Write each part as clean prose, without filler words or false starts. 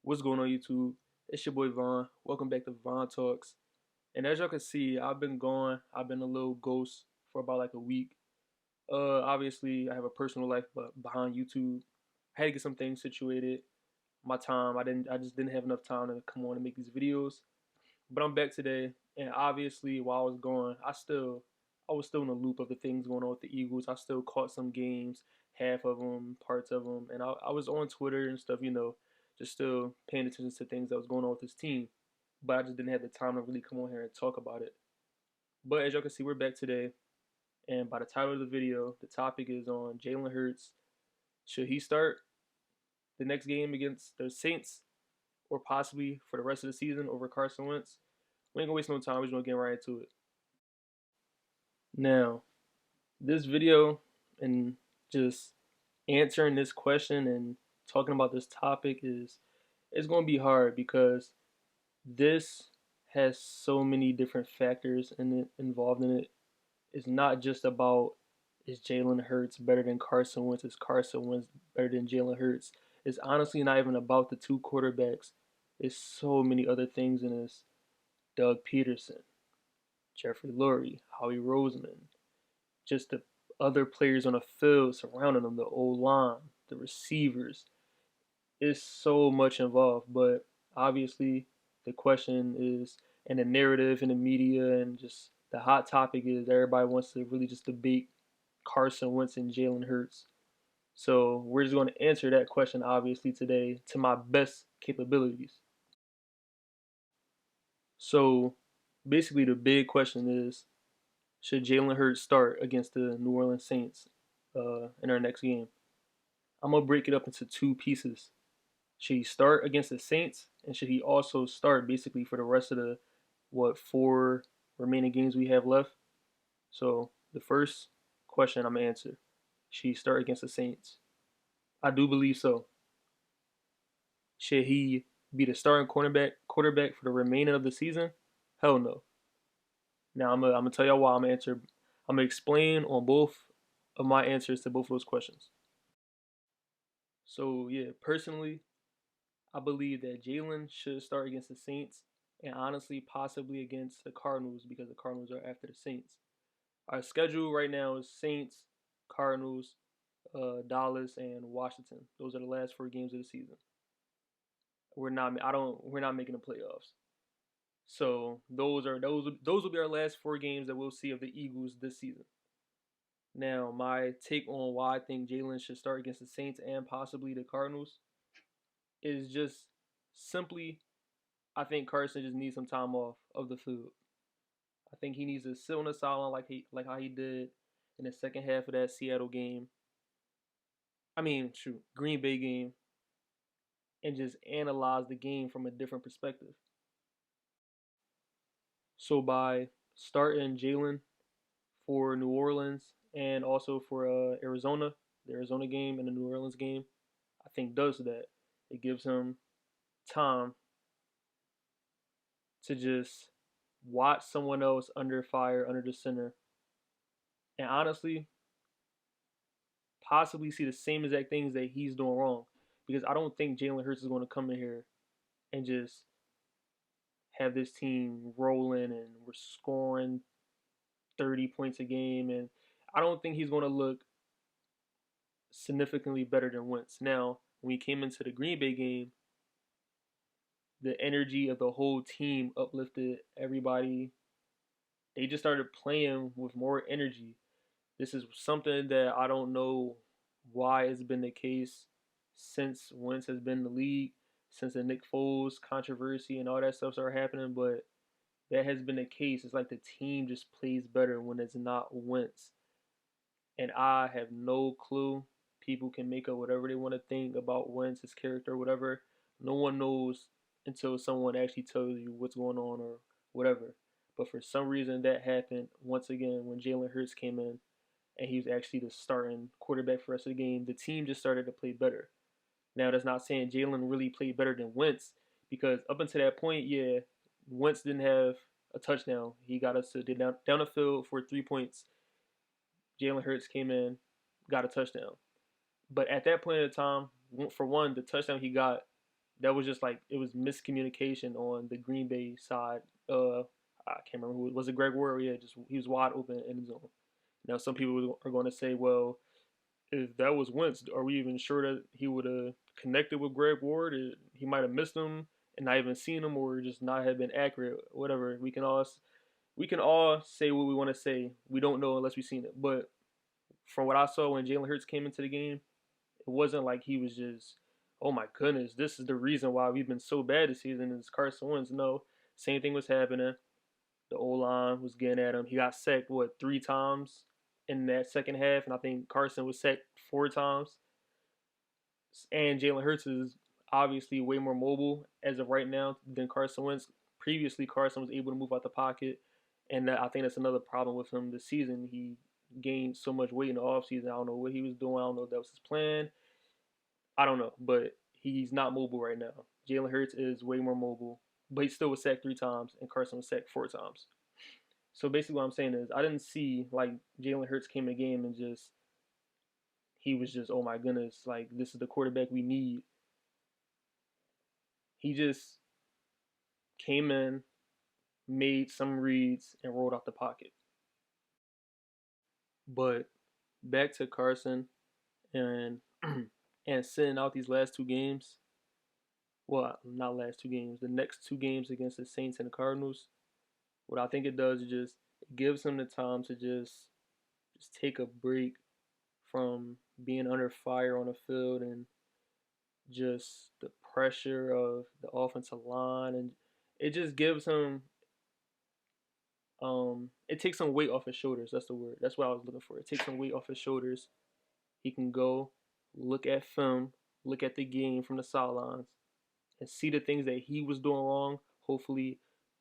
What's going on YouTube? It's your boy Vaughn. Welcome back to Vaughn Talks. And as y'all can see, I've been gone. I've been a little ghost for about like a week. Obviously I have a personal life but behind YouTube. I had to get some things situated. My time, I just didn't have enough time to come on and make these videos. But I'm back today, and obviously while I was gone, I was still in the loop of the things going on with the Eagles. I still caught some games, half of them, parts of them, and I was on Twitter and stuff, just still paying attention to things that was going on with this team. But I just didn't have the time to really come on here and talk about it. But as y'all can see, we're back today, and by the title of the video, the topic is on Jalen Hurts. Should he start the next game against the Saints, or possibly for the rest of the season over Carson Wentz? We ain't gonna waste no time. We're just gonna get right into it. Now, this video and just answering this question and talking about this topic is it's going to be hard because this has so many different factors involved in it. It's not just about is Jalen Hurts better than Carson Wentz? Is Carson Wentz better than Jalen Hurts? It's honestly not even about the two quarterbacks. There's so many other things in this. Doug Peterson, Jeffrey Lurie, Howie Roseman, just the other players on the field surrounding them, the old line, the receivers. It's so much involved, but obviously the question is, and the narrative in the media and just the hot topic is everybody wants to really just debate Carson Wentz and Jalen Hurts. So we're just going to answer that question obviously today to my best capabilities. So basically the big question is, should Jalen Hurts start against the New Orleans Saints in our next game? I'm going to break it up into two pieces. Should he start against the Saints, and should he also start basically for the rest of the, four remaining games we have left? So the first question I'm going to answer, should he start against the Saints? I do believe so. Should he be the starting quarterback for the remainder of the season? Hell no. Now I'm gonna tell y'all why. I'm gonna explain on both of my answers to both of those questions. So yeah, personally, I believe that Jalen should start against the Saints, and honestly, possibly against the Cardinals because the Cardinals are after the Saints. Our schedule right now is Saints, Cardinals, Dallas, and Washington. Those are the last four games of the season. We're not. I don't. We're not making the playoffs. So those will be our last four games that we'll see of the Eagles this season. Now, my take on why I think Jalen should start against the Saints and possibly the Cardinals is just simply I think Carson just needs some time off of the field. I think he needs to sit on the sideline like how he did in the second half of that Seattle game. Green Bay game, and just analyze the game from a different perspective. So by starting Jalen for New Orleans and also for Arizona, the Arizona game and the New Orleans game, I think does that. It gives him time to just watch someone else under fire, under the center, and honestly, possibly see the same exact things that he's doing wrong. Because I don't think Jalen Hurts is going to come in here and just have this team rolling and we're scoring 30 points a game. And I don't think he's going to look significantly better than Wentz. Now, when he came into the Green Bay game, the energy of the whole team uplifted everybody. They just started playing with more energy. This is something that I don't know why it's been the case since Wentz has been in the league, since the Nick Foles controversy and all that stuff started happening, but that has been the case. It's like the team just plays better when it's not Wentz. And I have no clue. People can make up whatever they want to think about Wentz, his character, or whatever. No one knows until someone actually tells you what's going on or whatever. But for some reason, that happened once again when Jalen Hurts came in and he was actually the starting quarterback for the rest of the game. The team just started to play better. Now, that's not saying Jalen really played better than Wentz because up until that point, yeah, Wentz didn't have a touchdown. He got us to down the field for 3 points. Jalen Hurts came in, got a touchdown. But at that point in time, for one, the touchdown he got that was just like it was miscommunication on the Green Bay side. Uh, I can't remember who was it. Greg Ward? Yeah, just he was wide open in the zone. Now some people are going to say, well, if that was Wentz, are we even sure that he would have connected with Greg Ward? He might have missed him and not even seen him, or just not have been accurate. Whatever. We can all say what we want to say. We don't know unless we've seen it. But from what I saw when Jalen Hurts came into the game, it wasn't like he was just, oh my goodness, this is the reason why we've been so bad this season is Carson Wentz. No, same thing was happening. The O line was getting at him. He got sacked what 3 times in that second half, and I think Carson was sacked 4 times. And Jalen Hurts is obviously way more mobile as of right now than Carson Wentz. Previously, Carson was able to move out the pocket, and I think that's another problem with him this season. He gained so much weight in the offseason. I don't know what he was doing. I don't know if that was his plan. I don't know, but he's not mobile right now. Jalen Hurts is way more mobile, but he still was sacked 3 times, and Carson was sacked 4 times. So basically, what I'm saying is, I didn't see like Jalen Hurts came in the game and just he was just, oh my goodness, like this is the quarterback we need. He just came in, made some reads, and rolled off the pocket. But back to Carson and and sitting out these last 2 games. Well, not last 2 games. The next 2 games against the Saints and the Cardinals. What I think it does is just it gives him the time to just take a break from being under fire on the field and just the pressure of the offensive line, and it just gives him it takes some weight off his shoulders. That's the word. That's what I was looking for. It takes some weight off his shoulders. He can go look at film, look at the game from the sidelines, and see the things that he was doing wrong. Hopefully,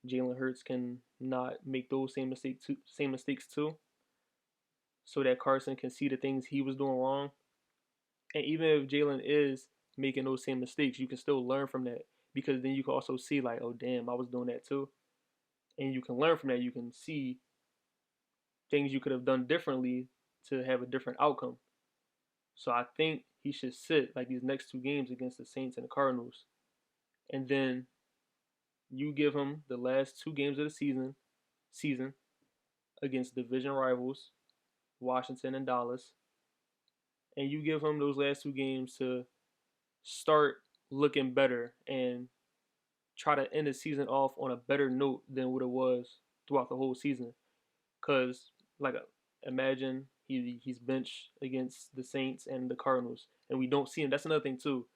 Jalen Hurts can not make those same mistakes too, so that Carson can see the things he was doing wrong. And even if Jalen is making those same mistakes, you can still learn from that, because then you can also see like, oh damn, I was doing that too, and you can learn from that. You can see things you could have done differently to have a different outcome. So I think he should sit like these next 2 games against the Saints and the Cardinals, and then you give him the last 2 games of the season against division rivals, Washington and Dallas, and you give him those last 2 games to start looking better and try to end the season off on a better note than what it was throughout the whole season. Cause like imagine he's benched against the Saints and the Cardinals, and we don't see him. That's another thing too.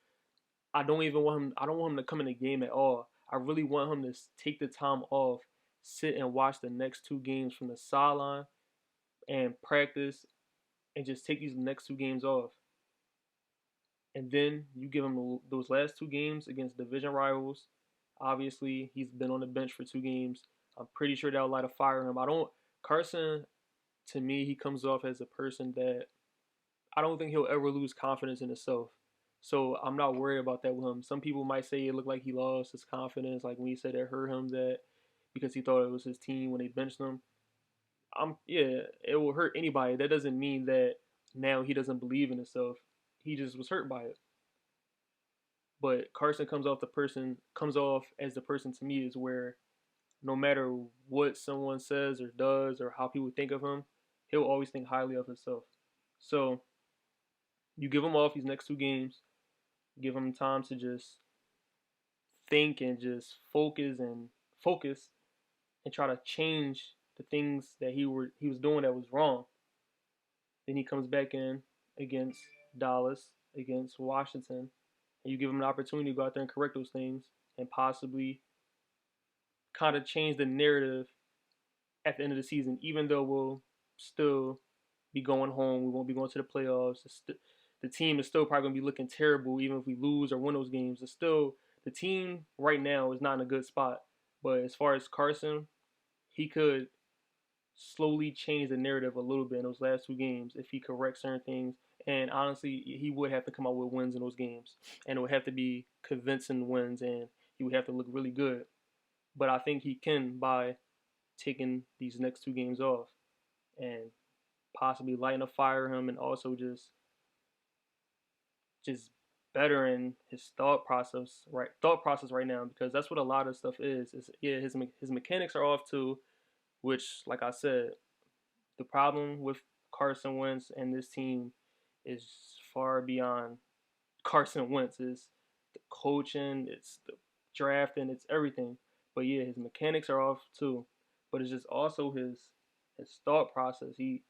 I don't even want him. I don't want him to come in the game at all. I really want him to take the time off, sit and watch the next 2 games from the sideline, and practice, and just take these next 2 games off. And then you give him those last 2 games against division rivals. Obviously, he's been on the bench for 2 games. I'm pretty sure that'll light a fire in him. I don't. Carson, to me, he comes off as a person that I don't think he'll ever lose confidence in himself. So I'm not worried about that with him. Some people might say it looked like he lost his confidence, like when he said it hurt him that because he thought it was his team when they benched him. Yeah, it will hurt anybody. That doesn't mean that now he doesn't believe in himself. He just was hurt by it. But Carson comes off as the person to me is where no matter what someone says or does or how people think of him, he'll always think highly of himself. So you give him off these next 2 games, give him time to just think and just focus and try to change the things that he was doing that was wrong. Then he comes back in against Dallas, against Washington, and you give him an opportunity to go out there and correct those things and possibly kind of change the narrative at the end of the season, even though we'll still be going home. We won't be going to the playoffs. The team is still probably going to be looking terrible, even if we lose or win those games. It's still the team right now is not in a good spot. But as far as Carson, he could slowly change the narrative a little bit in those last 2 games if he corrects certain things. And honestly, he would have to come out with wins in those games, and it would have to be convincing wins, and he would have to look really good. But I think he can by taking these next 2 games off and possibly lighting a fire him, and also just better in his thought process right now, because that's what a lot of stuff is yeah, his mechanics are off too, which, like I said, the problem with Carson Wentz and this team is far beyond Carson Wentz. Is the coaching, it's the drafting, it's everything. But yeah, his mechanics are off too. But it's just also his thought process. He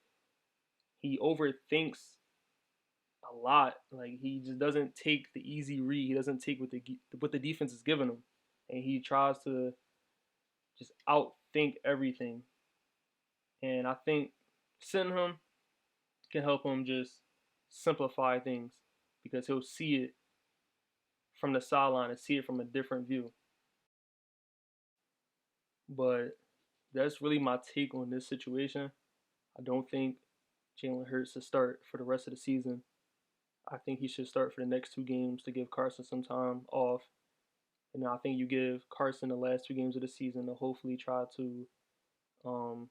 overthinks a lot. Like, he just doesn't take the easy read. He doesn't take what the defense is giving him, and he tries to just outthink everything. And I think sitting him can help him just simplify things, because he'll see it from the sideline and see it from a different view. But that's really my take on this situation. I don't think Jalen Hurts to start for the rest of the season. I think he should start for the next 2 games to give Carson some time off. And I think you give Carson the last 2 games of the season to hopefully try to um,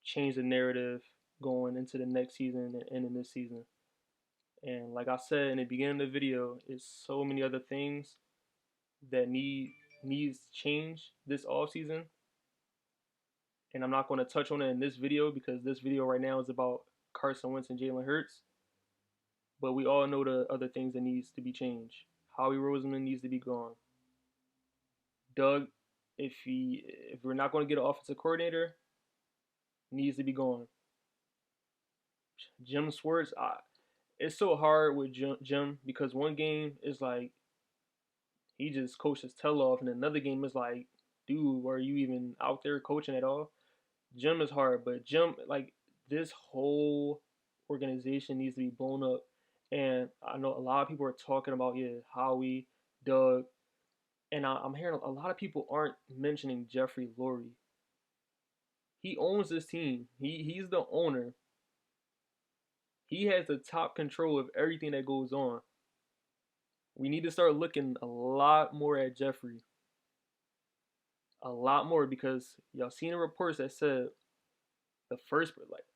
change the narrative going into the next season and ending this season. And like I said in the beginning of the video, it's so many other things that needs change this off season. And I'm not going to touch on it in this video, because this video right now is about Carson Wentz and Jalen Hurts. But we all know the other things that needs to be changed. Howie Roseman needs to be gone. Doug, if we're not going to get an offensive coordinator, needs to be gone. Jim Schwartz, it's so hard with Jim, because one game is like he just coached his tail off, and another game is like, dude, are you even out there coaching at all? Jim is hard, but Jim, like, this whole organization needs to be blown up. And I know a lot of people are talking about, yeah, Howie, Doug, and I'm hearing a lot of people aren't mentioning Jeffrey Lurie. He owns this team. He's the owner. He has the top control of everything that goes on. We need to start looking a lot more at Jeffrey. A lot more, because y'all seen the reports that said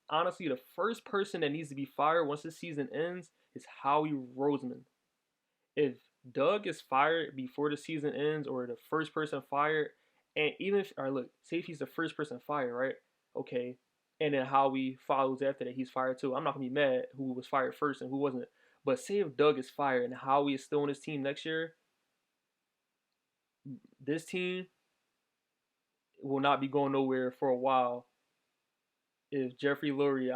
honestly, the first person that needs to be fired once the season ends is Howie Roseman. If Doug is fired before the season ends, or the first person fired, and even if, all right, look, say if he's the first person fired, right? Okay, and then Howie follows after that, he's fired too. I'm not gonna be mad who was fired first and who wasn't. But say if Doug is fired and Howie is still on his team next year, this team will not be going nowhere for a while. If Jeffrey Lurie,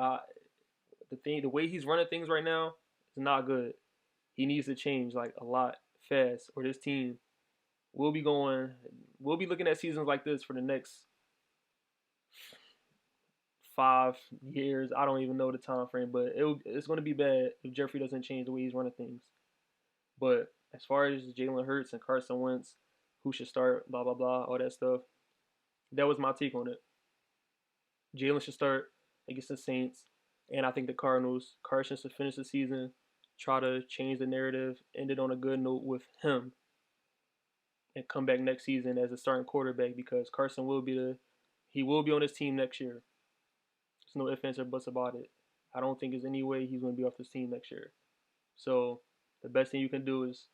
the way he's running things right now is not good. He needs to change like a lot fast, or this team will be going. We'll be looking at seasons like this for the next 5 years. I don't even know the time frame, but it's going to be bad if Jeffrey doesn't change the way he's running things. But as far as Jalen Hurts and Carson Wentz, who should start, blah blah blah, all that stuff, that was my take on it. Jalen should start against the Saints, and I think the Cardinals. Carson should finish the season, try to change the narrative, end it on a good note with him, and come back next season as a starting quarterback, because Carson will be on his team next year. There's no ifs, ands, or buts about it. I don't think there's any way he's going to be off this team next year. So the best thing you can do is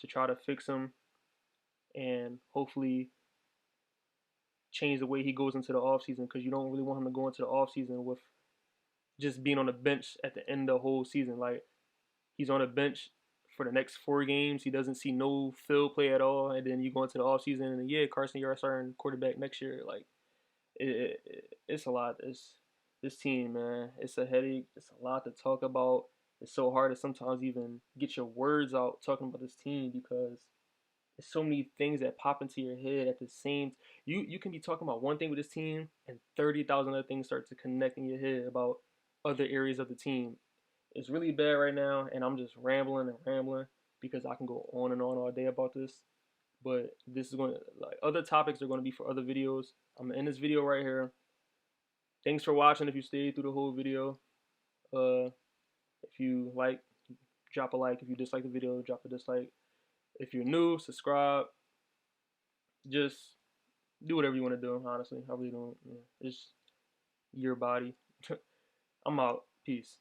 to try to fix him, and hopefully change the way he goes into the offseason, because you don't really want him to go into the offseason with just being on the bench at the end of the whole season. Like, he's on a bench for the next 4 games. He doesn't see no field play at all, and then you go into the offseason, and yeah, Carson, you're our starting quarterback next year. Like, it's a lot. This team, man. It's a headache. It's a lot to talk about. It's so hard to sometimes even get your words out talking about this team, because there's so many things that pop into your head at the same. You can be talking about one thing with this team, and 30,000 other things start to connect in your head about other areas of the team. It's really bad right now, and I'm just rambling and rambling, because I can go on and on all day about this. But this is going to, like, other topics are going to be for other videos. I'm going to end this video right here. Thanks for watching if you stayed through the whole video. If you like, drop a like. If you dislike the video, drop a dislike. If you're new, subscribe. Just do whatever you want to do, honestly. I really don't. Yeah. It's your body. I'm out. Peace.